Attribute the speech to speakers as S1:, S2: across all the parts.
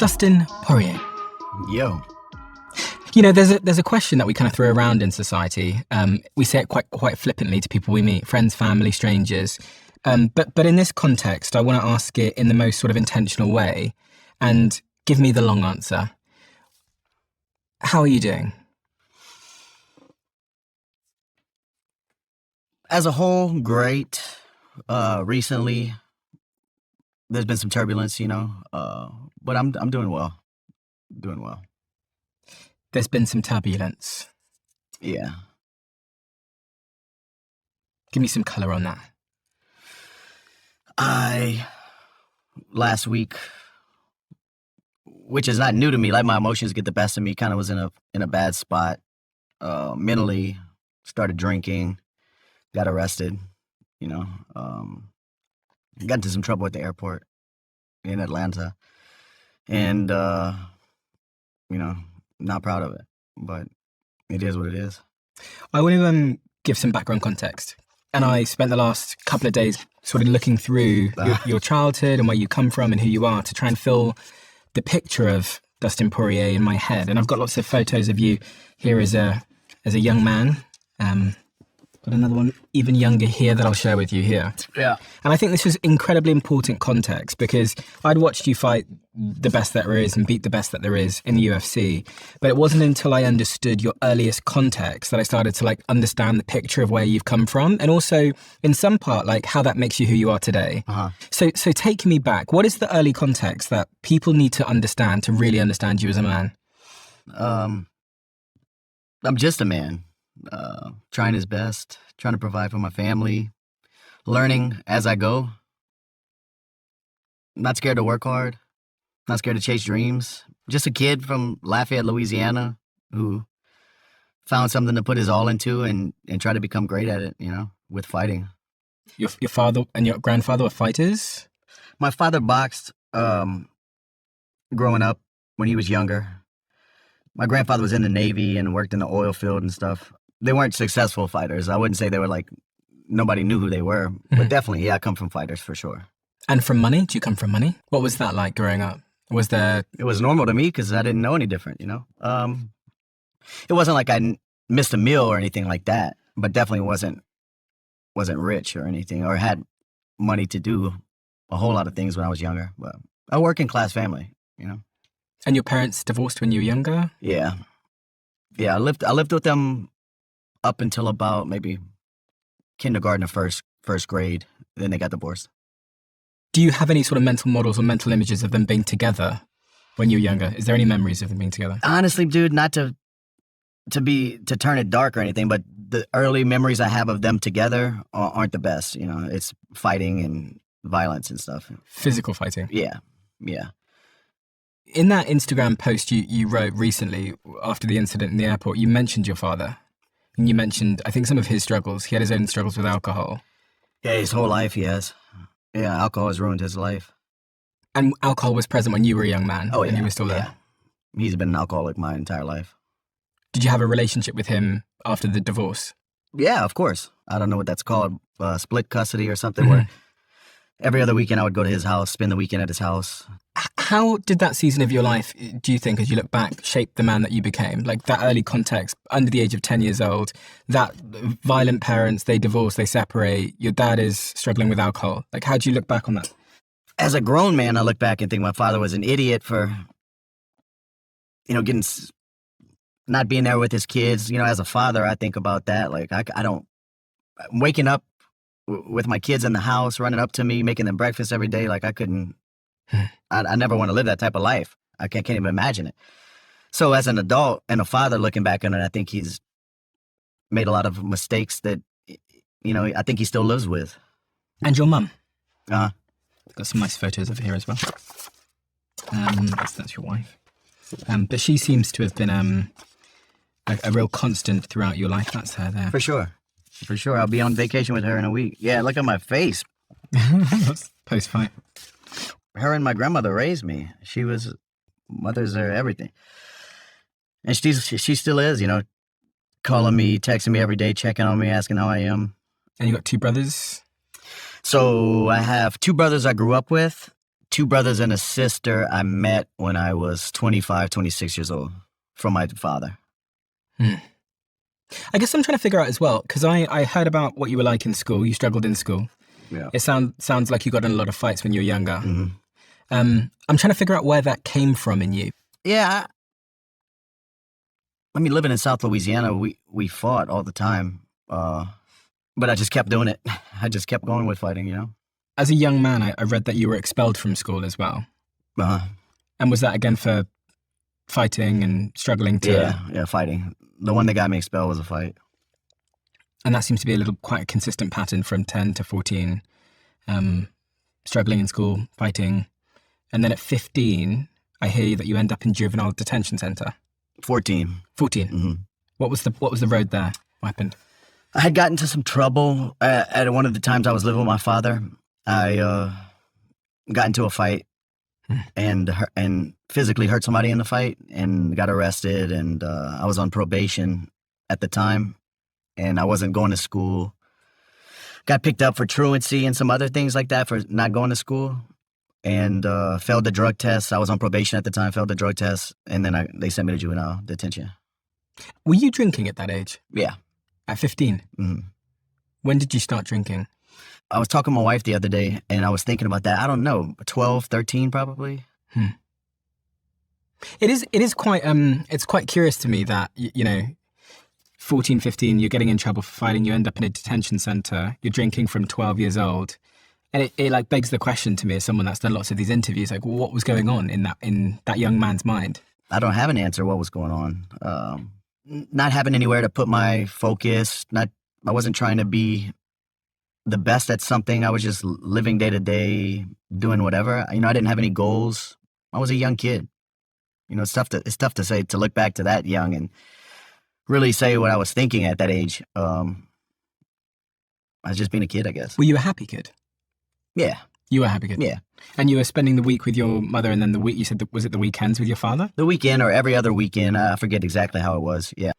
S1: Dustin Poirier.
S2: Yo.
S1: You know, there's a question that we kind of throw around in society. We say it quite flippantly to people we meet, friends, family, strangers. But in this context, I want to ask it in the most sort of intentional way, and give me the long answer. How are you doing?
S2: As a whole, great. Recently, there's been some turbulence, but I'm doing well. Doing well.
S1: There's been some turbulence.
S2: Yeah.
S1: Give me some colour on that.
S2: Last week, which is not new to me, like my emotions get the best of me, kind of was in a bad spot. Mentally, started drinking, got arrested, got into some trouble at the airport in Atlanta. And, not proud of it, but it is what it is.
S1: I want to give some background context. And I spent the last couple of days sort of looking through your childhood and where you come from and who you are to try and fill the picture of Dustin Poirier in my head. And I've got lots of photos of you here as a young man. Got another one even younger here that I'll share with you here.
S2: Yeah.
S1: And I think this is incredibly important context because I'd watched you fight the best that there is and beat the best that there is in the UFC. But it wasn't until I understood your earliest context that I started to understand the picture of where you've come from. And also in some part, how that makes you who you are today.
S2: Uh-huh.
S1: So take me back. What is the early context that people need to understand to really understand you as a man?
S2: I'm just a man. Trying his best, trying to provide for my family, learning as I go. Not scared to work hard, not scared to chase dreams. Just a kid from Lafayette, Louisiana, who found something to put his all into and try to become great at it, with fighting.
S1: Your father and your grandfather were fighters?
S2: My father boxed growing up when he was younger. My grandfather was in the Navy and worked in the oil field and stuff. They weren't successful fighters. I wouldn't say they were nobody knew who they were. Mm-hmm. But definitely, I come from fighters for sure.
S1: And from money? Do you come from money? What was that like growing up? It
S2: was normal to me because I didn't know any different, It wasn't like I missed a meal or anything like that, but definitely wasn't rich or anything or had money to do a whole lot of things when I was younger. But a working class family,
S1: And your parents divorced when you were younger?
S2: Yeah. Yeah, I lived with them up until about maybe kindergarten or first grade. Then they got divorced.
S1: Do you have any sort of mental models or mental images of them being together when you were younger? Is there any memories of them being together?
S2: Honestly, dude, not to turn it dark or anything, but the early memories I have of them together aren't the best. It's fighting and violence and stuff.
S1: Physical fighting?
S2: Yeah.
S1: In that Instagram post you wrote recently after the incident in the airport, you mentioned your father. And you mentioned, I think, some of his struggles. He had his own struggles with alcohol.
S2: Yeah, his whole life he has. Yeah, alcohol has ruined his life.
S1: And alcohol was present when you were a young man?
S2: Oh, yeah.
S1: And you were still there?
S2: Yeah. He's been an alcoholic my entire life.
S1: Did you have a relationship with him after the divorce?
S2: Yeah, of course. I don't know what that's called. Split custody or something, where every other weekend I would go to his house, spend the weekend at his house.
S1: How did that season of your life, do you think, as you look back, shape the man that you became? That early context, under the age of 10 years old, that violent parents, they divorce, they separate, your dad is struggling with alcohol. How do you look back on that?
S2: As a grown man, I look back and think my father was an idiot for, not being there with his kids. As a father, I think about that. Waking up with my kids in the house, running up to me, making them breakfast every day, I couldn't. I never want to live that type of life. I can't even imagine it. So as an adult and a father looking back on it, I think he's made a lot of mistakes that, I think he still lives with.
S1: And your mum?
S2: Got
S1: some nice photos of her here as well. That's your wife. But she seems to have been a real constant throughout your life. That's her there.
S2: For sure. I'll be on vacation with her in a week. Yeah, look at my face.
S1: Post-fight.
S2: Her and my grandmother raised me. Mothers are everything. And she still is, calling me, texting me every day, checking on me, asking how I am.
S1: And you got two brothers?
S2: So I have two brothers I grew up with, two brothers and a sister I met when I was 25, 26 years old from my father.
S1: Hmm. I guess I'm trying to figure out as well, because I heard about what you were like in school. You struggled in school.
S2: Yeah.
S1: It sounds like you got in a lot of fights when you were younger.
S2: Mm-hmm.
S1: I'm trying to figure out where that came from in you.
S2: Yeah. I mean, living in South Louisiana, we fought all the time. But I just kept doing it. I just kept going with fighting, you know?
S1: As a young man, I read that you were expelled from school as well.
S2: Uh-huh.
S1: And was that again for fighting and struggling to...
S2: Yeah, fighting. The one that got me expelled was a fight.
S1: And that seems to be quite a consistent pattern from 10 to 14. Struggling in school, fighting. And then at 15, I hear that you end up in juvenile detention centre.
S2: 14.
S1: 14.
S2: Mm-hmm.
S1: What was the road there? What happened?
S2: I had gotten into some trouble at one of the times I was living with my father. I got into a fight and physically hurt somebody in the fight and got arrested. And I was on probation at the time, and I wasn't going to school. Got picked up for truancy and some other things like that for not going to school, and failed the drug test. I was on probation at the time, failed the drug test, and then they sent me to juvenile detention.
S1: Were you drinking at that age?
S2: Yeah.
S1: At 15?
S2: Mm-hmm.
S1: When did you start drinking?
S2: I was talking to my wife the other day, and I was thinking about that. I don't know, 12, 13 probably.
S1: It is quite it's quite curious to me that, 14, 15, you're getting in trouble for fighting, you end up in a detention centre, you're drinking from 12 years old. And it begs the question to me as someone that's done lots of these interviews, like, what was going on in that young man's mind?
S2: I don't have an answer what was going on. Not having anywhere to put my focus, I wasn't trying to be the best at something. I was just living day to day, doing whatever. I didn't have any goals. I was a young kid. It's tough to say, to look back to that young and really say what I was thinking at that age. I was just being a kid, I guess.
S1: Were you a happy kid?
S2: Yeah.
S1: You were a happy kid?
S2: Yeah.
S1: And you were spending the week with your mother, and then the week, you said, was it the weekends with your father?
S2: The weekend or every other weekend. I forget exactly how it was. Yeah.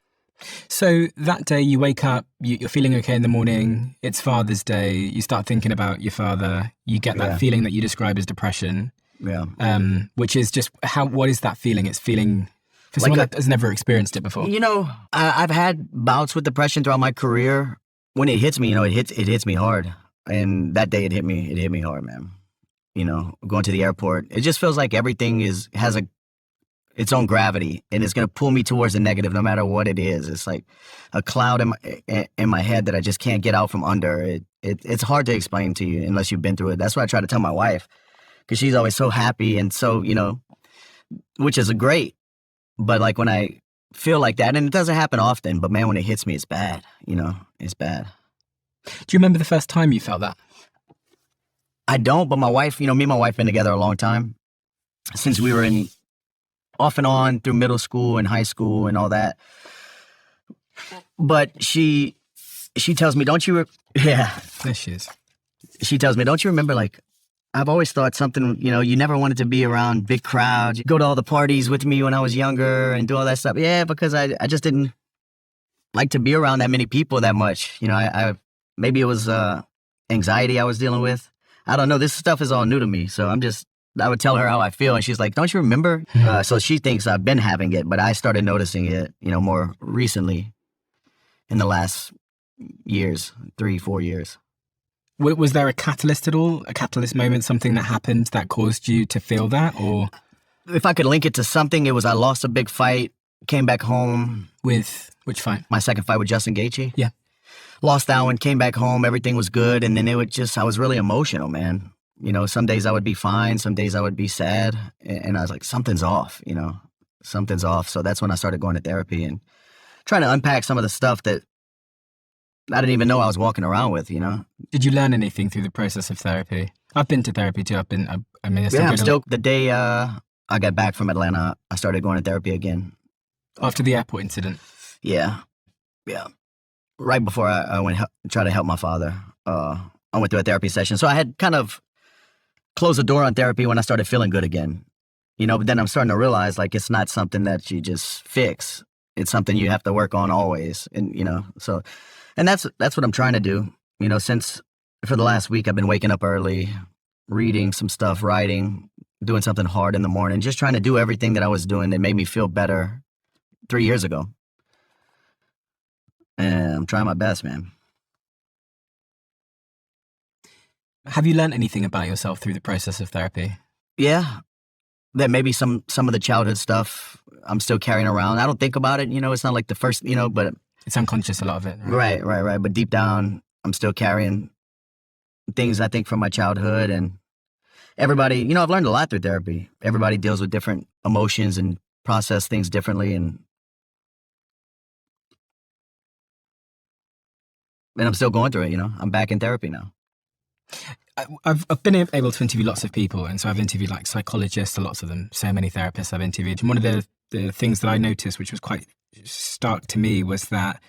S1: So that day you wake up, you're feeling okay in the morning, it's Father's Day, you start thinking about your father, you get that feeling that you describe as depression.
S2: Yeah.
S1: Which is just, what is that feeling? It's feeling, for someone that has never experienced it before.
S2: I've had bouts with depression throughout my career. When it hits me, it hits me hard. And that day it hit me hard, man. Going to the airport, it just feels like everything has its own gravity, and it's going to pull me towards the negative no matter what it is. It's like a cloud in my head that I just can't get out from under. It's hard to explain to you unless you've been through it. That's what I try to tell my wife, because she's always so happy and so, which is great. But like when I feel like that, and it doesn't happen often, but man, when it hits me, it's bad. It's bad.
S1: Do you remember the first time you felt that?
S2: I don't, but my wife, me and my wife been together a long time, since we were off and on through middle school and high school and all that. But she tells me,
S1: There she is.
S2: She tells me, don't you remember, like, I've always thought something, you never wanted to be around big crowds. You go to all the parties with me when I was younger and do all that stuff. Yeah, because I just didn't like to be around that many people that much. I maybe it was anxiety I was dealing with. I don't know. This stuff is all new to me. So I would tell her how I feel, and she's like, don't you remember? So she thinks I've been having it, but I started noticing it, more recently in the last years, 3-4 years.
S1: Was there a catalyst at all? A catalyst moment, something that happened that caused you to feel that? Or
S2: if I could link it to something, it was I lost a big fight, came back home.
S1: With which fight?
S2: My second fight with Justin Gaethje.
S1: Yeah.
S2: Lost that one, came back home, everything was good, and then I was really emotional, man. Some days I would be fine, some days I would be sad, and I was like, something's off, something's off. So that's when I started going to therapy and trying to unpack some of the stuff that I didn't even know I was walking around with,
S1: Did you learn anything through the process of therapy? I've been to therapy too.
S2: I'm still, the day I got back from Atlanta, I started going to therapy again.
S1: After the airport incident?
S2: Yeah. Right before I went try to help my father, I went through a therapy session. So I had kind of closed the door on therapy when I started feeling good again. But then I'm starting to realize, like, it's not something that you just fix. It's something you have to work on always. And, so, and that's what I'm trying to do. Since for the last week, I've been waking up early, reading some stuff, writing, doing something hard in the morning, just trying to do everything that I was doing that made me feel better 3 years ago. And I'm trying my best, man.
S1: Have you learned anything about yourself through the process of therapy?
S2: Yeah, that maybe some of the childhood stuff I'm still carrying around. I don't think about it, it's not like the first, but
S1: It's unconscious, a lot of it, right?
S2: right. But deep down, I'm still carrying things I think from my childhood. And everybody, I've learned a lot through therapy. Everybody deals with different emotions and process things differently. And I'm still going through it, I'm back in therapy now.
S1: I've been able to interview lots of people, and so I've interviewed like psychologists, lots of them, so many therapists I've interviewed. And one of the things that I noticed, which was quite stark to me, was that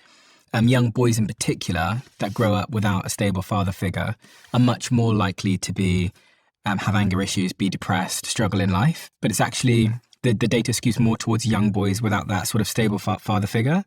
S1: young boys in particular that grow up without a stable father figure are much more likely to be have anger issues, be depressed, struggle in life. But it's actually the data skews more towards young boys without that sort of stable father figure.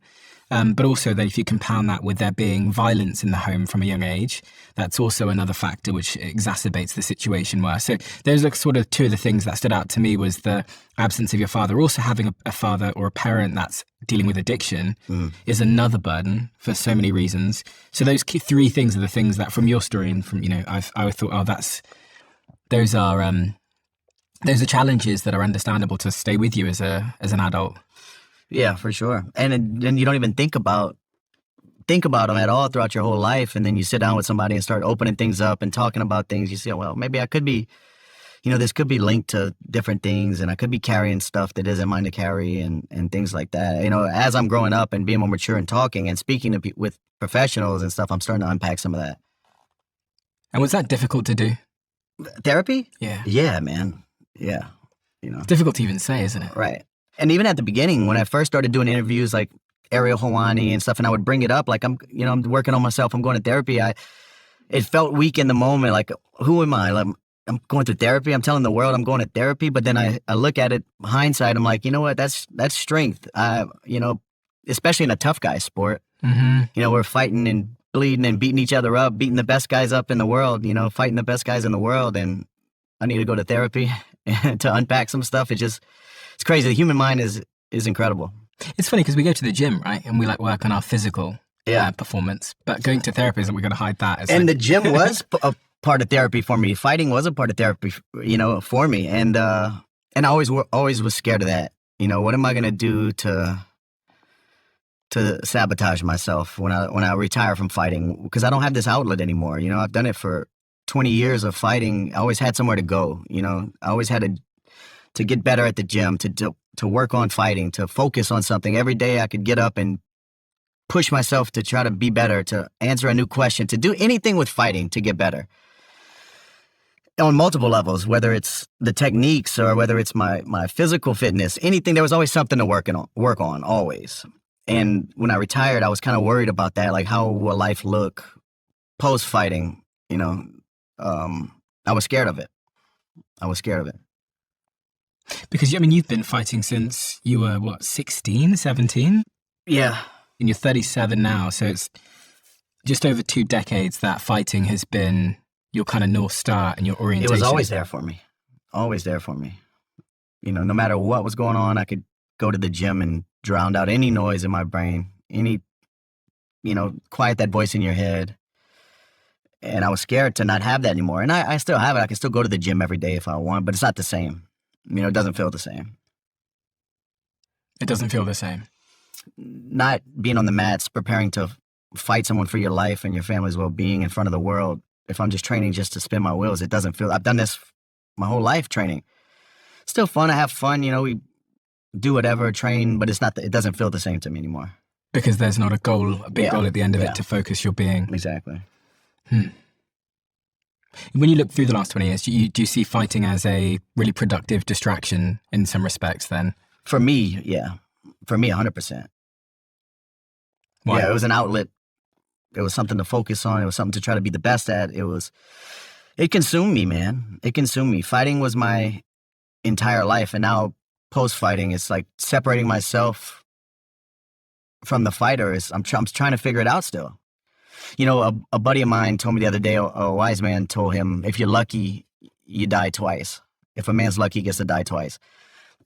S1: But also that if you compound that with there being violence in the home from a young age, that's also another factor which exacerbates the situation worse. So those are sort of two of the things that stood out to me, was the absence of your father. Also having a father or a parent that's dealing with addiction is another burden for so many reasons. So those three things are the things that from your story and from, I thought, oh, those are challenges that are understandable to stay with you as an adult.
S2: Yeah, for sure. And then you don't even think about them at all throughout your whole life. And then you sit down with somebody and start opening things up and talking about things. You say, well, maybe I could be, this could be linked to different things, and I could be carrying stuff that isn't mine to carry and things like that. As I'm growing up and being more mature and talking and speaking with professionals and stuff, I'm starting to unpack some of that.
S1: And was that difficult to do?
S2: Therapy?
S1: Yeah.
S2: Yeah, man. Yeah.
S1: It's difficult to even say, isn't it?
S2: Right. And even at the beginning, when I first started doing interviews like Ariel Helwani and stuff, and I would bring it up, like I'm working on myself, I'm going to therapy. It felt weak in the moment, like, who am I? Like, I'm going to therapy. I'm telling the world I'm going to therapy. But then I look at it, hindsight, I'm like, you know what? That's strength. Especially in a tough guy sport.
S1: Mm-hmm.
S2: We're fighting and bleeding and beating each other up, beating the best guys up in the world. Fighting the best guys in the world. And I need to go to therapy to unpack some stuff. It's crazy. The human mind is incredible.
S1: It's funny because we go to the gym, right? And we work on our physical performance. But going to therapy isn't, we're going to hide that.
S2: And the gym was a part of therapy for me. Fighting was a part of therapy, for me. And I always was scared of that. What am I going to do to sabotage myself when I retire from fighting? Because I don't have this outlet anymore. I've done it for 20 years of fighting. I always had somewhere to go. I always had to get better at the gym, to work on fighting, to focus on something. Every day I could get up and push myself to try to be better, to answer a new question, to do anything with fighting to get better. On multiple levels, whether it's the techniques or whether it's my physical fitness, anything, there was always something to work on, always. And when I retired, I was kind of worried about that, like how will life look post-fighting, I was scared of it.
S1: Because, you've been fighting since you were, 16, 17?
S2: Yeah.
S1: And you're 37 now, so it's just over 2 decades that fighting has been your kind of North Star and your orientation.
S2: It was always there for me. Always there for me. No matter what was going on, I could go to the gym and drown out any noise in my brain, quiet that voice in your head. And I was scared to not have that anymore. And I still have it. I can still go to the gym every day if I want, but it's not the same. It doesn't feel the same.
S1: It doesn't feel the same.
S2: Not being on the mats, preparing to fight someone for your life and your family's well-being in front of the world. If I'm just training just to spin my wheels, it doesn't feel... I've done this my whole life, training. It's still fun. I have fun. We do whatever, train, but it doesn't feel the same to me anymore.
S1: Because there's not a big goal at the end of it to focus your being.
S2: Exactly.
S1: When you look through the last 20 years, do you see fighting as a really productive distraction in some respects then? For
S2: me, yeah. For me, 100%.
S1: Why?
S2: Yeah, it was an outlet. It was something to focus on. It was something to try to be the best at. It consumed me, man. It consumed me. Fighting was my entire life. And now post-fighting, it's like separating myself from the fighter. I'm trying to figure it out still. A buddy of mine told me the other day, a wise man told him, if you're lucky, you die twice. If a man's lucky, he gets to die twice.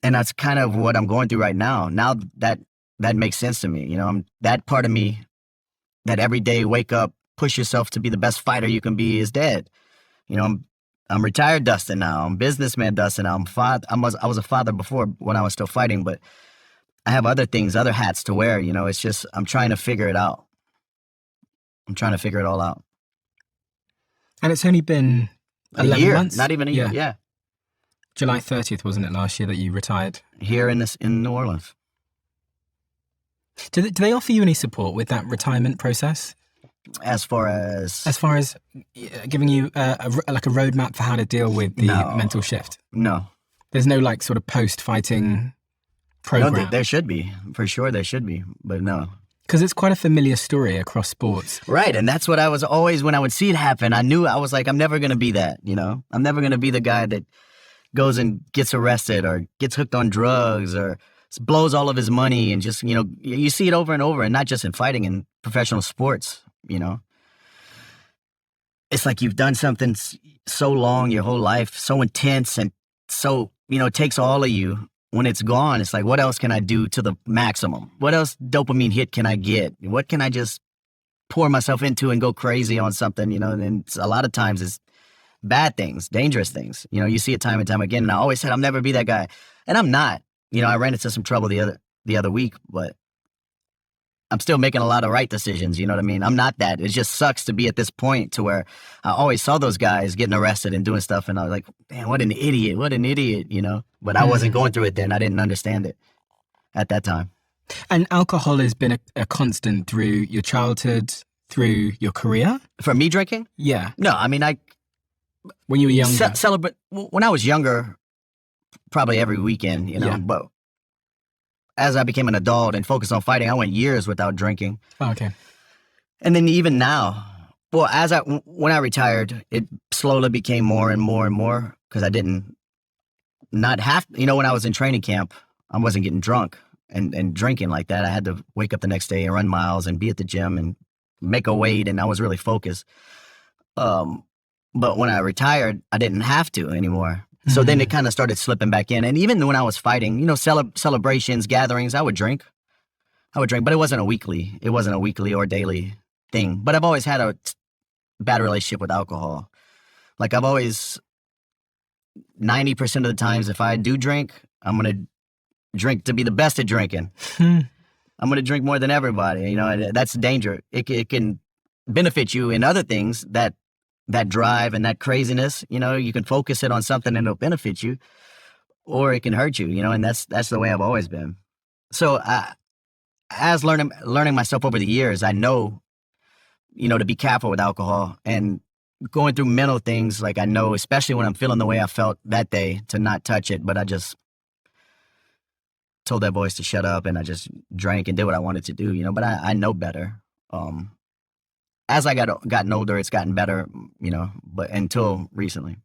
S2: And that's kind of what I'm going through right now. Now that makes sense to me. That part of me that every day wake up, push yourself to be the best fighter you can be is dead. I'm retired Dustin now. I'm businessman Dustin now. I was a father before when I was still fighting, but I have other things, other hats to wear. It's just I'm trying to figure it out. I'm trying to figure it all out.
S1: And it's only been 11
S2: year,
S1: months?
S2: Not even a year, yeah.
S1: July 30th, wasn't it, last year that you retired?
S2: Here in New Orleans.
S1: Do they offer you any support with that retirement process?
S2: As far as
S1: giving you a roadmap for how to deal with the mental shift?
S2: No.
S1: There's no sort of post-fighting program?
S2: No, there should be. For sure there should be, but no.
S1: Because it's quite a familiar story across sports.
S2: Right, and that's what I was always, when I would see it happen, I knew, I was like, I'm never going to be that, I'm never going to be the guy that goes and gets arrested or gets hooked on drugs or blows all of his money and just, you see it over and over, and not just in fighting, in professional sports, It's like you've done something so long, your whole life, so intense, and so, it takes all of you. When it's gone, it's like, what else can I do to the maximum? What else dopamine hit can I get? What can I just pour myself into and go crazy on something, And a lot of times it's bad things, dangerous things. You see it time and time again. And I always said, I'll never be that guy. And I'm not. I ran into some trouble the other week, but I'm still making a lot of right decisions, you know what I mean? I'm not that. It just sucks to be at this point to where I always saw those guys getting arrested and doing stuff, and I was like, man, what an idiot, But I wasn't going through it then. I didn't understand it at that time. And
S1: alcohol has been a constant through your childhood, through your career?
S2: For me drinking?
S1: Yeah.
S2: No, I mean,
S1: when you were younger?
S2: Celebrate. When I was younger, probably every weekend,
S1: Yeah.
S2: But as I became an adult and focused on fighting, I went years without drinking.
S1: Oh, okay.
S2: And then even now, well, when I retired, it slowly became more and more and more because I didn't not have, when I was in training camp, I wasn't getting drunk and drinking like that. I had to wake up the next day and run miles and be at the gym and make a weight, and I was really focused. But when I retired, I didn't have to anymore. So then it kind of started slipping back in. And even when I was fighting, celebrations, gatherings, I would drink, but it wasn't a weekly or daily thing. But I've always had a bad relationship with alcohol. Like I've always, 90% of the times, if I do drink, I'm going to drink to be the best at drinking. I'm going to drink more than everybody. That's danger. It can benefit you in other things, that drive and that craziness, you can focus it on something and it'll benefit you, or it can hurt you, and that's the way I've always been. So as learning myself over the years, I know, to be careful with alcohol and going through mental things. Like I know, especially when I'm feeling the way I felt that day, to not touch it, but I just told that voice to shut up and I just drank and did what I wanted to do, but I know better. As I gotten older, it's gotten better, but until recently.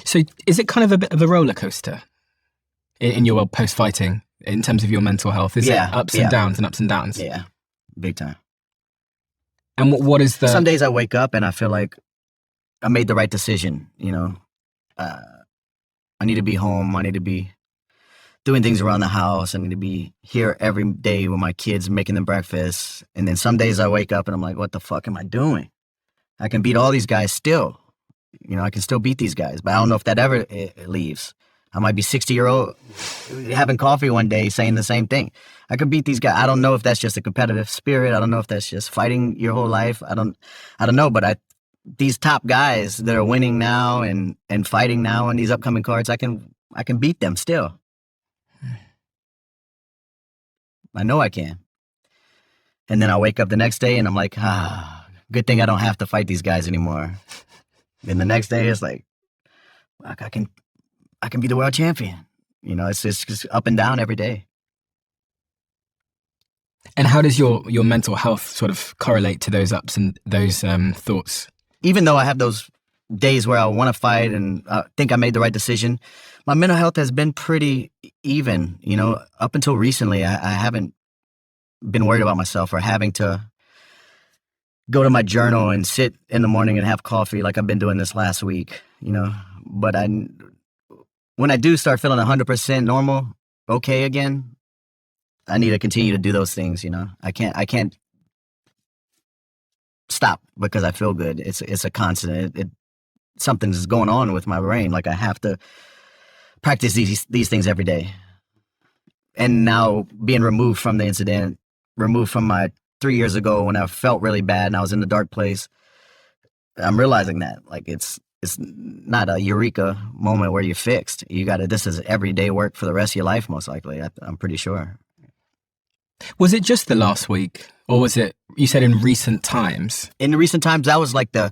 S1: So is it kind of a bit of a roller coaster in your world post-fighting in terms of your mental health? Is it ups and downs and ups and downs?
S2: Yeah, big time.
S1: And what is the...
S2: Some days I wake up and I feel like I made the right decision, I need to be home. I need to be doing things around the house. I need to be here every day with my kids, making them breakfast. And then some days I wake up and I'm like, what the fuck am I doing? I can beat all these guys still. I can still beat these guys, but I don't know if that ever leaves. I might be 60-year-old having coffee one day saying the same thing. I could beat these guys. I don't know if that's just a competitive spirit. I don't know if that's just fighting your whole life. I don't know, but these top guys that are winning now and fighting now in these upcoming cards, I can beat them still. I know I can. And then I wake up the next day and I'm like, good thing I don't have to fight these guys anymore. Then the next day it's like, I can be the world champion. It's just up and down every day.
S1: And how does your mental health sort of correlate to those ups and those thoughts?
S2: Even though I have those days where I want to fight and I think I made the right decision, my mental health has been pretty even. Up until recently, I haven't been worried about myself or having to go to my journal and sit in the morning and have coffee like I've been doing this last week, you know. But when I do start feeling 100% normal, okay again, I need to continue to do those things, you know. I can't stop because I feel good. It's a constant. Something's going on with my brain. Like I have to practice these things every day. And now being removed from the incident, removed from my 3 years ago when I felt really bad and I was in the dark place, I'm realizing that like it's not a eureka moment where you're fixed. This is everyday work for the rest of your life, most likely. I'm pretty sure.
S1: Was it just the last week, or was it, you said in recent times?
S2: In recent times, that was like the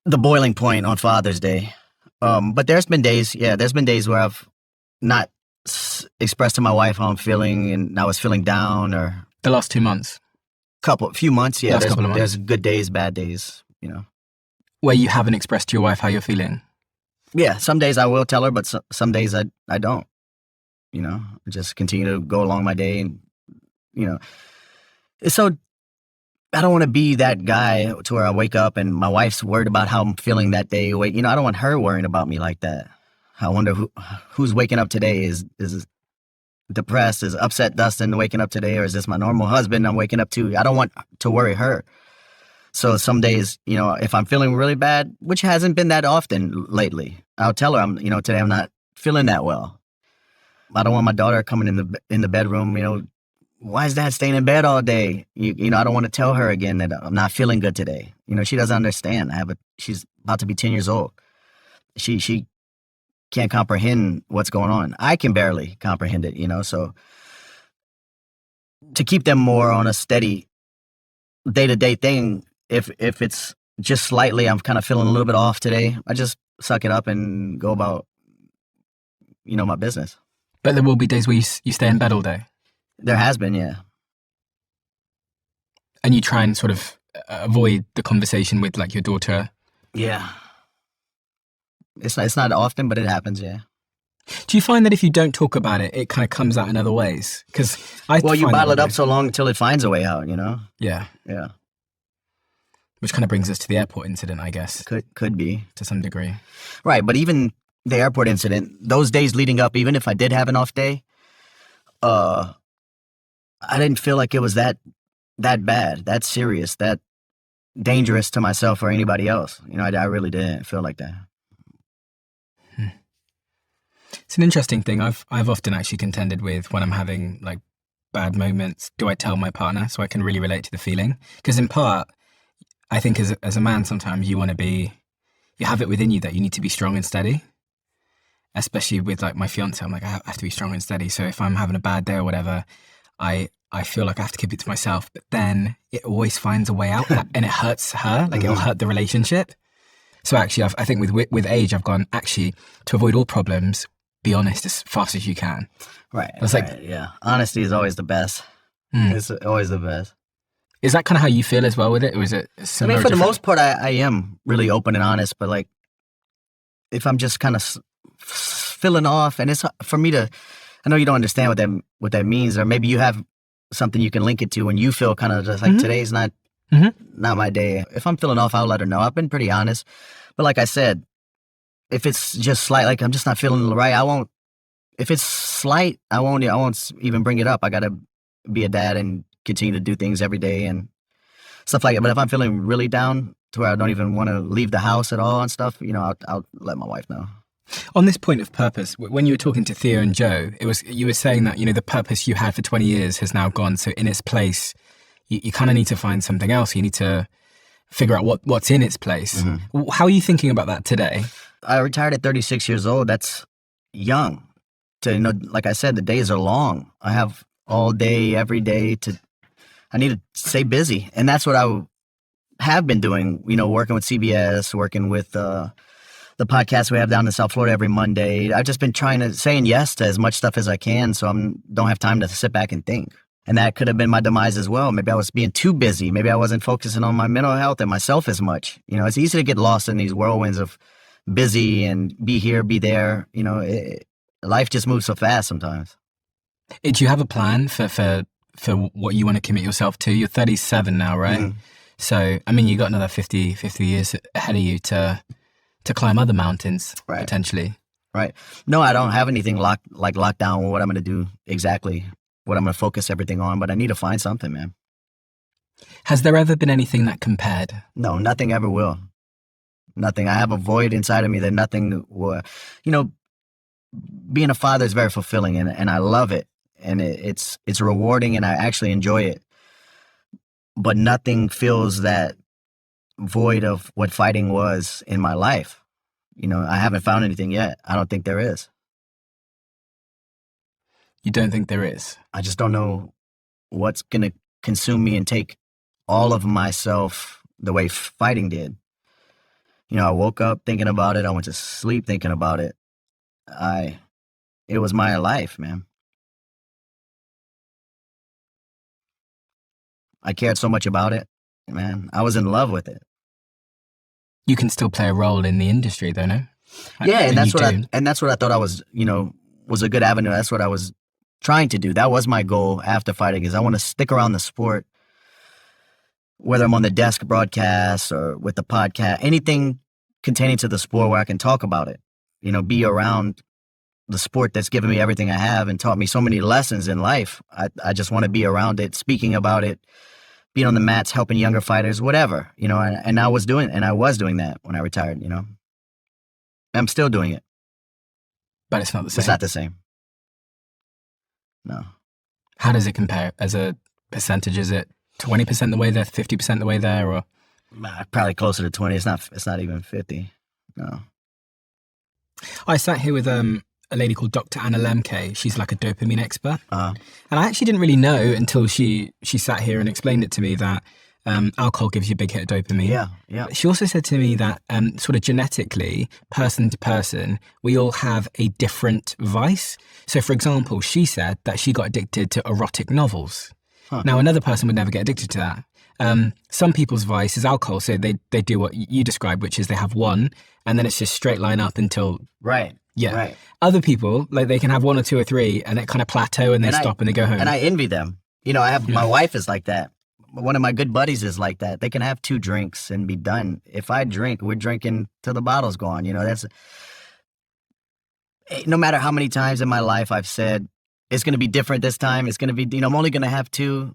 S2: boiling point on Father's Day. But there's been days where I've not expressed to my wife how I'm feeling, and I was feeling down. Or
S1: the last 2 months?
S2: Few months, yeah.
S1: Couple of months.
S2: There's good days, bad days, you know.
S1: Where you haven't expressed to your wife how you're feeling?
S2: Yeah, some days I will tell her, but some days I don't. You know, just continue to go along my day, and you know, so I don't want to be that guy to where I wake up and my wife's worried about how I'm feeling that day. You know, I don't want her worrying about me like that. I wonder who's waking up today is depressed, is upset Dustin waking up today, or is this my normal husband I'm waking up to? I don't want to worry her. So some days, you know, if I'm feeling really bad, which hasn't been that often lately, I'll tell her today I'm not feeling that well. I don't want my daughter coming in the bedroom, you know, why is Dad staying in bed all day? You know, I don't want to tell her again that I'm not feeling good today. You know, she doesn't understand. She's about to be 10 years old. She can't comprehend what's going on. I can barely comprehend it, you know, so to keep them more on a steady day-to-day thing, if it's just slightly, I'm kind of feeling a little bit off today, I just suck it up and go about, you know, my business.
S1: But there will be days where you stay in bed all day?
S2: There has been, yeah.
S1: And you try and sort of avoid the conversation with like your daughter?
S2: Yeah. It's not often, but it happens, yeah.
S1: Do you find that if you don't talk about it, it kind of comes out in other ways? Because
S2: you bottle it up so long until it finds a way out, you know?
S1: Yeah.
S2: Yeah.
S1: Which kind of brings us to the airport incident, I guess.
S2: Could be.
S1: To some degree.
S2: Right, but even the airport incident, those days leading up, even if I did have an off day, I didn't feel like it was that bad, that serious, that dangerous to myself or anybody else. You know, I really didn't feel like that.
S1: It's an interesting thing. I've often actually contended with when I'm having like bad moments. Do I tell my partner so I can really relate to the feeling? Because in part, I think as a man, sometimes you have it within you that you need to be strong and steady. Especially with like my fiance, I'm like, I have to be strong and steady. So if I'm having a bad day or whatever, I feel like I have to keep it to myself. But then it always finds a way out, and it hurts her. Like it'll hurt the relationship. So actually, I think with age, I've gone actually to avoid all problems, be honest as fast as you can.
S2: Right.
S1: It's like,
S2: yeah, honesty is always the best. It's always the best.
S1: Is that kind of how you feel as well with it, or is it similar?
S2: I mean, for the most part, I am really open and honest. But like, if I'm just kind of feeling off, and it's for me to, I know you don't understand what that means, or maybe you have something you can link it to when you feel kind of just like today's not my day. If I'm feeling off, I'll let her know. I've been pretty honest, but like I said, if it's just slight, like I'm just not feeling right, I won't. If it's slight, I won't even bring it up. I gotta be a dad and continue to do things every day and stuff like that. But if I'm feeling really down to where I don't even want to leave the house at all and stuff, you know, I'll let my wife know.
S1: On this point of purpose, when you were talking to Theo and Joe, you were saying that, you know, the purpose you had for 20 years has now gone. So in its place, you kind of need to find something else. You need to figure out what's in its place. How are you thinking about that today?
S2: I retired at 36 years old. That's young. You know, like I said, the days are long. I have all day, every day I need to stay busy. And that's what I have been doing, you know, working with CBS, working with the podcast we have down in South Florida every Monday. I've just been saying yes to as much stuff as I can, so I don't have time to sit back and think. And that could have been my demise as well. Maybe I was being too busy. Maybe I wasn't focusing on my mental health and myself as much. You know, it's easy to get lost in these whirlwinds of busy and be here, be there. You know, life just moves so fast sometimes.
S1: Do you have a plan for what you want to commit yourself to? You're 37 now, right? So, I mean, you got another 50 years ahead of you to climb other mountains,
S2: Right.
S1: potentially.
S2: Right. No, I don't have anything locked down what I'm going to do exactly, what I'm going to focus everything on, but I need to find something, man.
S1: Has there ever been anything that compared?
S2: No, nothing ever will. Nothing. I have a void inside of me that nothing will. You know, being a father is very fulfilling, and I love it, and it's rewarding, and I actually enjoy it. But nothing fills that void of what fighting was in my life. You know, I haven't found anything yet. I don't think there is.
S1: You don't think there is?
S2: I just don't know what's going to consume me and take all of myself the way fighting did. You know, I woke up thinking about it. I went to sleep thinking about it. It was my life, man. I cared so much about it, man. I was in love with it.
S1: You can still play a role in the industry, though, no?
S2: Yeah, and that's what I thought I was, was a good avenue. That's what I was trying to do. That was my goal after fighting, is I want to stick around the sport, whether I'm on the desk broadcast or with the podcast, anything containing to the sport where I can talk about it, be around the sport that's given me everything I have and taught me so many lessons in life. I just want to be around it, speaking about it, being on the mats, helping younger fighters, whatever, and I was doing that when I retired, I'm still doing it.
S1: But it's not the same.
S2: It's not the same. No.
S1: How does it compare as a percentage? Is it 20% the way there, 50% the way there, or?
S2: Probably closer to 20. It's not even 50. No.
S1: I sat here with a lady called Dr. Anna Lemke. She's like a dopamine expert. And I actually didn't really know until she sat here and explained it to me that alcohol gives you a big hit of dopamine.
S2: Yeah.
S1: She also said to me that sort of genetically, person to person, we all have a different vice. So, for example, she said that she got addicted to erotic novels. Huh. Now, another person would never get addicted to that. Some people's vice is alcohol. So they do what you described, which is they have one, and then it's just straight line up until...
S2: Right.
S1: Yeah.
S2: Right.
S1: Other people, like they can have one or two or three, and it kind of plateau, and they stop and they go home.
S2: And I envy them. My wife is like that. One of my good buddies is like that. They can have 2 drinks and be done. If I drink, we're drinking till the bottle's gone. That's no matter how many times in my life I've said it's going to be different this time. It's going to be, I'm only going to have 2.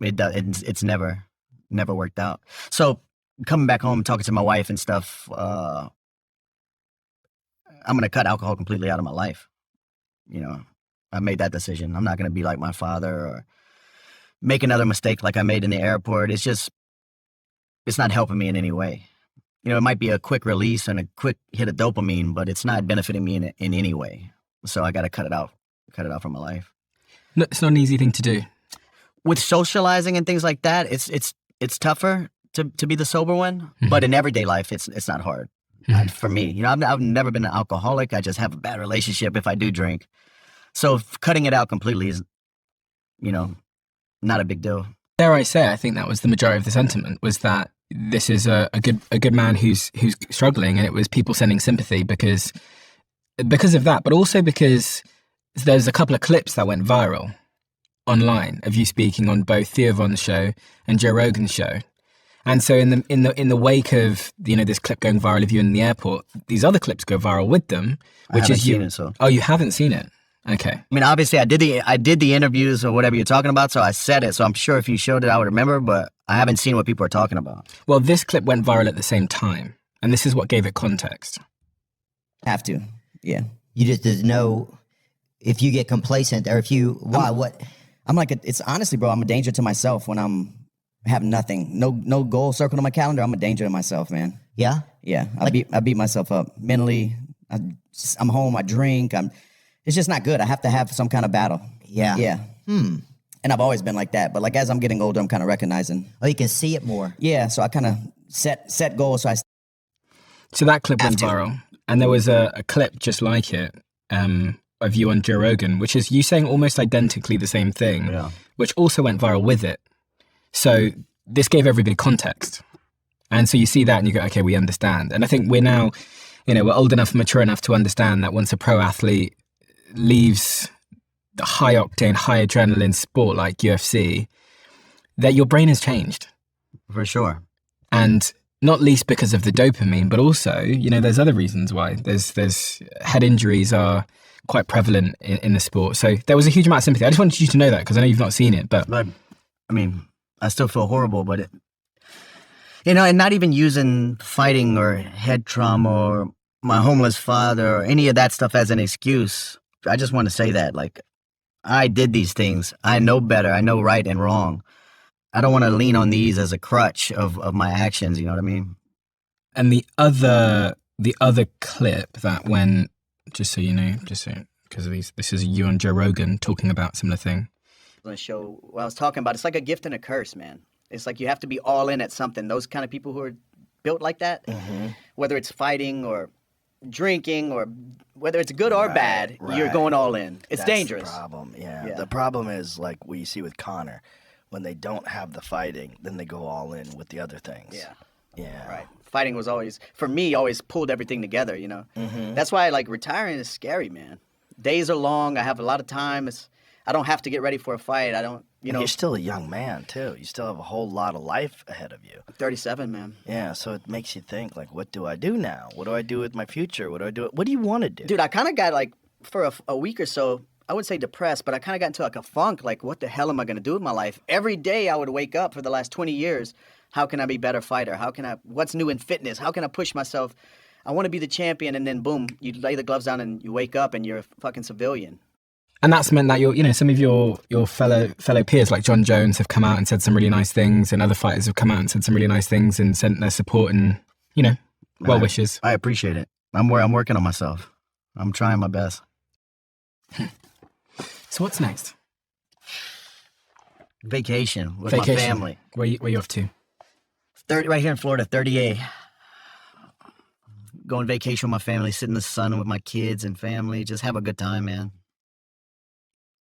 S2: It's never worked out. So coming back home, talking to my wife and stuff, I'm going to cut alcohol completely out of my life. I made that decision. I'm not going to be like my father or make another mistake like I made in the airport. It's not helping me in any way. It might be a quick release and a quick hit of dopamine, but it's not benefiting me in any way. So I got to cut it out from my life.
S1: No, it's not an easy thing to do.
S2: With socializing and things like that, it's tougher to be the sober one, but in everyday life, it's not hard for me. I've never been an alcoholic. I just have a bad relationship if I do drink. So cutting it out completely is, not a big deal.
S1: Dare I say, I think that was the majority of the sentiment, was that this is a good man who's struggling, and it was people sending sympathy because of that, but also because there's a couple of clips that went viral online of you speaking on both Theo Von's show and Joe Rogan's show. And so in the wake of this clip going viral of you in the airport, these other clips go viral with them, which is you.
S2: Seen it, so.
S1: Oh, you haven't seen it? Okay.
S2: I mean, obviously, I did the interviews or whatever you're talking about, so I said it. So I'm sure if you showed it, I would remember, but I haven't seen what people are talking about.
S1: Well, this clip went viral at the same time, and this is what gave it context.
S2: Have to, yeah.
S3: You just didn't know if you get complacent or if you what.
S2: I'm like, it's honestly, bro, I'm a danger to myself when I'm have nothing, no goal circled on my calendar. I'm a danger to myself, man.
S3: Yeah,
S2: yeah. I beat myself up mentally. I'm home. I drink. It's just not good. I have to have some kind of battle.
S3: Yeah.
S2: And I've always been like that. But like as I'm getting older, I'm kind of recognizing.
S3: Oh, you can see it more.
S2: Yeah. So I kind of set goals.
S1: So that clip went viral, and there was a clip just like it of you on Joe Rogan, which is you saying almost identically the same thing, which also went viral with it. So this gave everybody context. And so you see that and you go, okay, we understand. And I think we're now, we're old enough, mature enough to understand that once a pro athlete leaves the high octane, high adrenaline sport like UFC, that your brain has changed.
S2: For sure.
S1: And not least because of the dopamine, but also, there's other reasons why. There's head injuries are quite prevalent in the sport. So there was a huge amount of sympathy. I just wanted you to know that because I know you've not seen it, but
S2: I mean, I still feel horrible, but and not even using fighting or head trauma or my homeless father or any of that stuff as an excuse. I just want to say that, like, I did these things. I know better. I know right and wrong. I don't want to lean on these as a crutch of my actions. You know what I mean?
S1: and the other clip that when, just so you know, because this is you and Joe Rogan talking about similar thing.
S2: On the show, what I was talking about, it's like a gift and a curse, man. It's like you have to be all in at something. Those kind of people who are built like that, whether it's fighting or drinking or whether it's good or bad, you're going all in. It's dangerous.
S4: That's the problem, yeah. The problem is like what you see with Connor. When they don't have the fighting, then they go all in with the other things. Yeah.
S2: Right. Fighting was always, for me, always pulled everything together, That's why, like, retiring is scary, man. Days are long. I have a lot of time. I don't have to get ready for a fight. I don't,
S4: You're still a young man, too. You still have a whole lot of life ahead of you.
S2: I'm 37, man.
S4: Yeah, so it makes you think, like, what do I do now? What do I do with my future? What do I do? What do you want to do?
S2: Dude, I kind of got, like, for a week or so, I wouldn't say depressed, but I kind of got into, like, a funk. Like, what the hell am I going to do with my life? Every day I would wake up for the last 20 years. How can I be a better fighter? What's new in fitness? How can I push myself? I want to be the champion, and then boom, you lay the gloves down and you wake up and you're a fucking civilian.
S1: And that's meant that some of your fellow peers like John Jones have come out and said some really nice things, and other fighters have come out and said some really nice things and sent their support and well wishes.
S2: I appreciate it. I'm working on myself. I'm trying my best.
S1: So what's next?
S2: Vacation with my family.
S1: Where you off to?
S2: Right here in Florida, 30A. Go on vacation with my family, sit in the sun with my kids and family, just have a good time, man.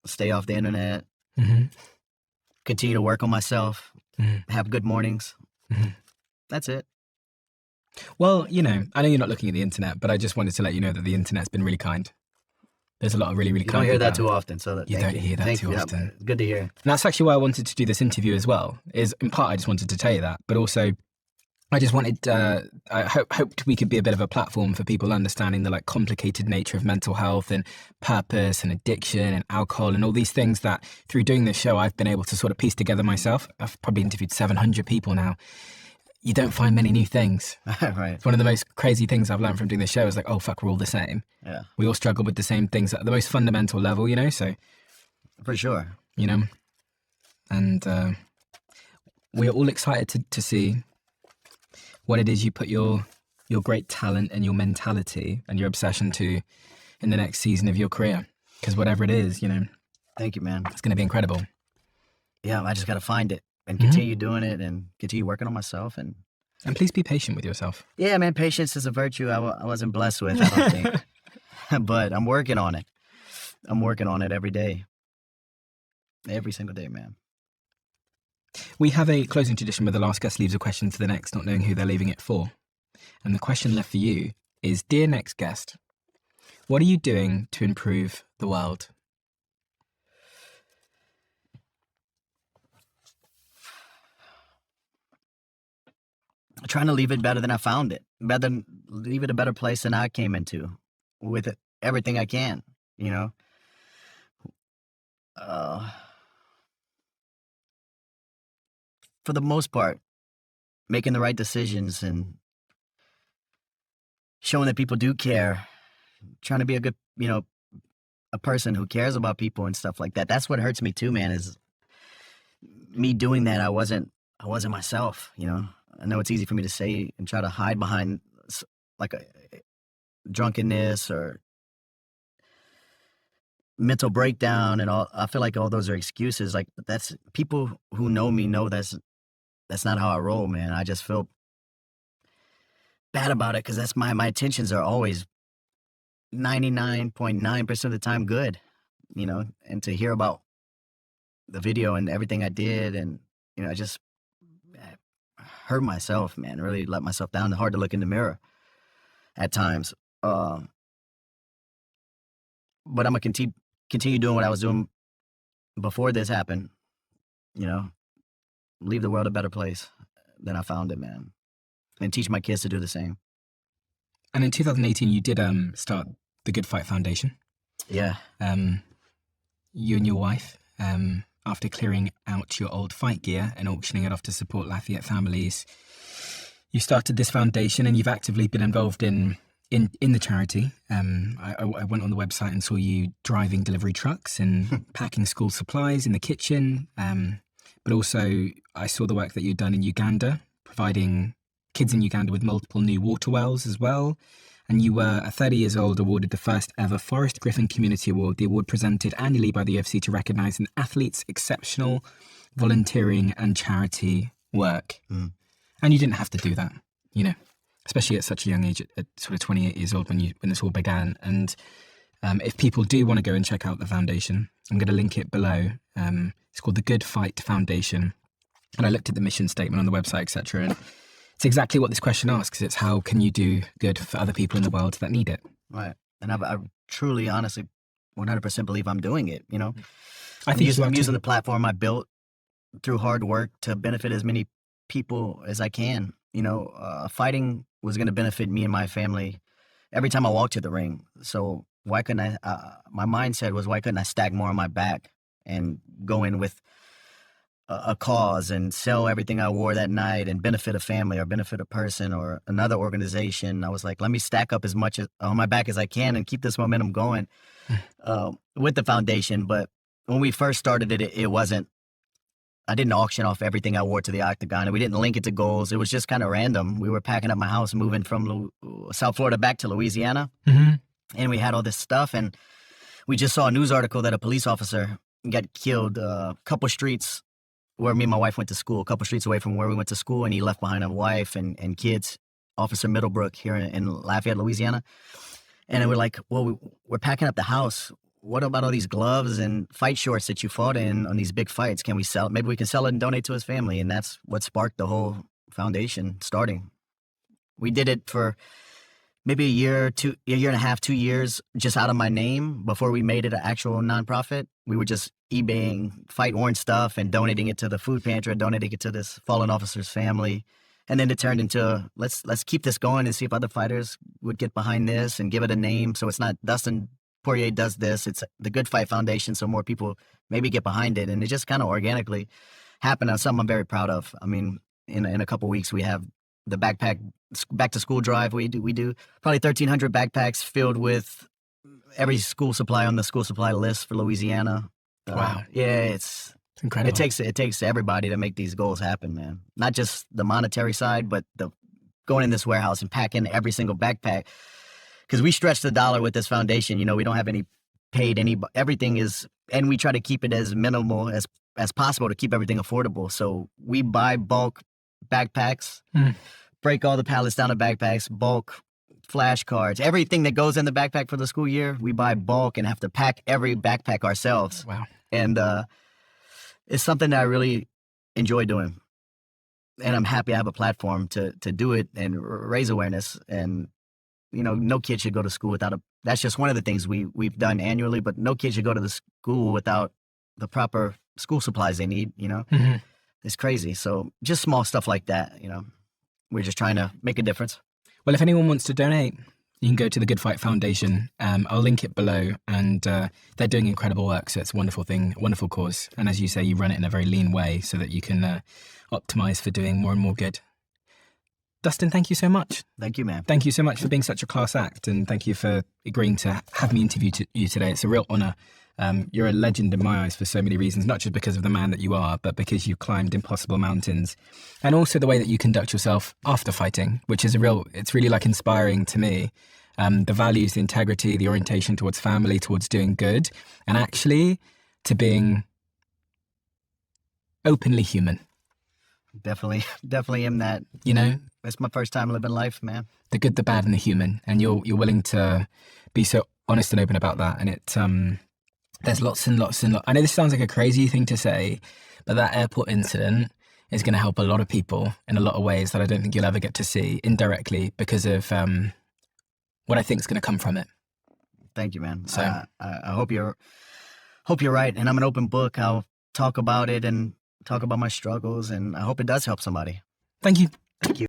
S2: Stay off the internet. Continue to work on myself. Have good mornings. That's it.
S1: Well, I know you're not looking at the internet, but I just wanted to let you know that the internet's been really kind. There's a lot of really, really kind
S2: people. You don't hear that
S1: people
S2: too
S1: out.
S2: often, so
S1: You don't hear that too often.
S2: Good to hear.
S1: And that's actually why I wanted to do this interview as well. Is in part I just wanted to tell you that, but also I just wanted. I hoped we could be a bit of a platform for people understanding the complicated nature of mental health and purpose and addiction and alcohol and all these things that through doing this show I've been able to sort of piece together myself. I've probably interviewed 700 people now. You don't find many new things.
S2: Right.
S1: It's one of the most crazy things I've learned from doing this show is like, oh fuck, we're all the same.
S2: Yeah.
S1: We all struggle with the same things at the most fundamental level, so.
S2: For sure.
S1: And we're all excited to see what it is you put your great talent and your mentality and your obsession to in the next season of your career. Because whatever it is,
S2: Thank you, man.
S1: it's going to be incredible.
S2: Yeah, I just got to find it and continue doing it and continue working on myself. And
S1: please be patient with yourself.
S2: Yeah, man, patience is a virtue I wasn't blessed with, I don't think. But I'm working on it. I'm working on it every day. Every single day, man.
S1: We have a closing tradition where the last guest leaves a question to the next, not knowing who they're leaving it for. And the question left for you is, dear next guest, what are you doing to improve the world?
S2: Trying to leave it better than I found it. Leave it a better place than I came into with everything I can, For the most part, making the right decisions and showing that people do care, trying to be a good, a person who cares about people and stuff like that. That's what hurts me too, man, is me doing that. I wasn't myself, I know it's easy for me to say and try to hide behind like a drunkenness or mental breakdown and all. I feel like all those are excuses. Like, that's people who know me know that's not how I roll, man. I just feel bad about it because that's my intentions are always 99.9% of the time good, and to hear about the video and everything I did and, I just hurt myself, man, really let myself down. It's hard to look in the mirror at times. But I'm going to continue doing what I was doing before this happened, leave the world a better place. then I found it, man. And teach my kids to do the same.
S1: And in 2018, you did start the Good Fight Foundation.
S2: Yeah.
S1: You and your wife, after clearing out your old fight gear and auctioning it off to support Lafayette families, you started this foundation, and you've actively been involved in the charity. I went on the website and saw you driving delivery trucks and packing school supplies in the kitchen. But also I saw the work that you'd done in Uganda, providing kids in Uganda with multiple new water wells as well. And you were, at 30 years old, awarded the first ever Forrest Griffin Community Award, the award presented annually by the UFC to recognise an athlete's exceptional volunteering and charity work. And you didn't have to do that, you know, especially at such a young age, at sort of 28 years old when this all began. And if people do want to go and check out the foundation, I'm going to link it below. It's called the Good Fight Foundation. And I looked at the mission statement on the website, etc. And it's exactly what this question asks. It's how can you do good for other people in the world that need it?
S2: Right. And I truly, honestly, 100% believe I'm doing it, you know.
S1: I think
S2: I'm using the platform I built through hard work to benefit as many people as I can. You know, fighting was going to benefit me and my family every time I walked to the ring. So why couldn't I, my mindset was, why couldn't I stack more on my back and go in with a cause and sell everything I wore that night and benefit a family or benefit a person or another organization. I was like, let me stack up as much on my back as I can and keep this momentum going with the foundation. But when we first started it, it wasn't, I didn't auction off everything I wore to the octagon, and we didn't link it to goals. It was just kind of random. We were packing up my house, moving from South Florida back to Louisiana, and we had all this stuff, and we just saw a news article that a police officer got killed a couple streets where me and my wife went to school, a couple streets away from where we went to school, and he left behind a wife and kids, Officer Middlebrook here in Lafayette, Louisiana. And we're like, well, we're packing up the house. What about all these gloves and fight shorts that you fought in on these big fights? Can we sell it? Maybe we can sell it and donate to his family. And that's what sparked the whole foundation starting. We did it for maybe a year and a half, 2 years, just out of my name before we made it an actual nonprofit. We were just eBaying fight-worn stuff and donating it to the food pantry, donating it to this fallen officer's family. And then it turned into, let's keep this going and see if other fighters would get behind this and give it a name. So it's not Dustin Poirier does this, it's the Good Fight Foundation, so more people maybe get behind it. And it just kind of organically happened. That's something I'm very proud of. I mean, in a couple of weeks, we have the backpack back to school drive. We do probably 1,300 backpacks filled with every school supply on the school supply list for Louisiana.
S1: Wow.
S2: Yeah, it's
S1: incredible.
S2: It takes everybody to make these goals happen, man. Not just the monetary side, but the going in this warehouse and packing every single backpack. Because we stretch the dollar with this foundation. You know, we don't have everything is, and we try to keep it as minimal as possible to keep everything affordable. So we buy bulk backpacks, break all the pallets down to backpacks, bulk flashcards, everything that goes in the backpack for the school year, we buy bulk and have to pack every backpack ourselves.
S1: Wow.
S2: And it's something that I really enjoy doing. And I'm happy I have a platform to do it and raise awareness. And you know, no kid should go to school without that's just one of the things we've done annually, but no kid should go to the school without the proper school supplies they need, you know? It's crazy. So just small stuff like that, you know, we're just trying to make a difference.
S1: Well, if anyone wants to donate, you can go to the Good Fight Foundation. I'll link it below, and they're doing incredible work. So it's a wonderful thing, wonderful cause. And as you say, you run it in a very lean way so that you can optimize for doing more and more good. Dustin, thank you so much.
S2: Thank you, man.
S1: Thank you so much for being such a class act, and thank you for agreeing to have me interview you today. It's a real honor. You're a legend in my eyes for so many reasons, not just because of the man that you are, but because you climbed impossible mountains, and also the way that you conduct yourself after fighting, which is it's really like inspiring to me. The values, the integrity, the orientation towards family, towards doing good, and actually to being openly human.
S2: Definitely am that.
S1: You know?
S2: It's my first time living life, man.
S1: The good, the bad, and the human. And you're willing to be so honest and open about that. And there's lots and lots and lots. I know this sounds like a crazy thing to say, but that airport incident is going to help a lot of people in a lot of ways that I don't think you'll ever get to see indirectly because of what I think is going to come from it.
S2: Thank you, man.
S1: So
S2: I hope you're right. And I'm an open book. I'll talk about it and talk about my struggles, and I hope it does help somebody.
S1: Thank you.
S2: Thank you.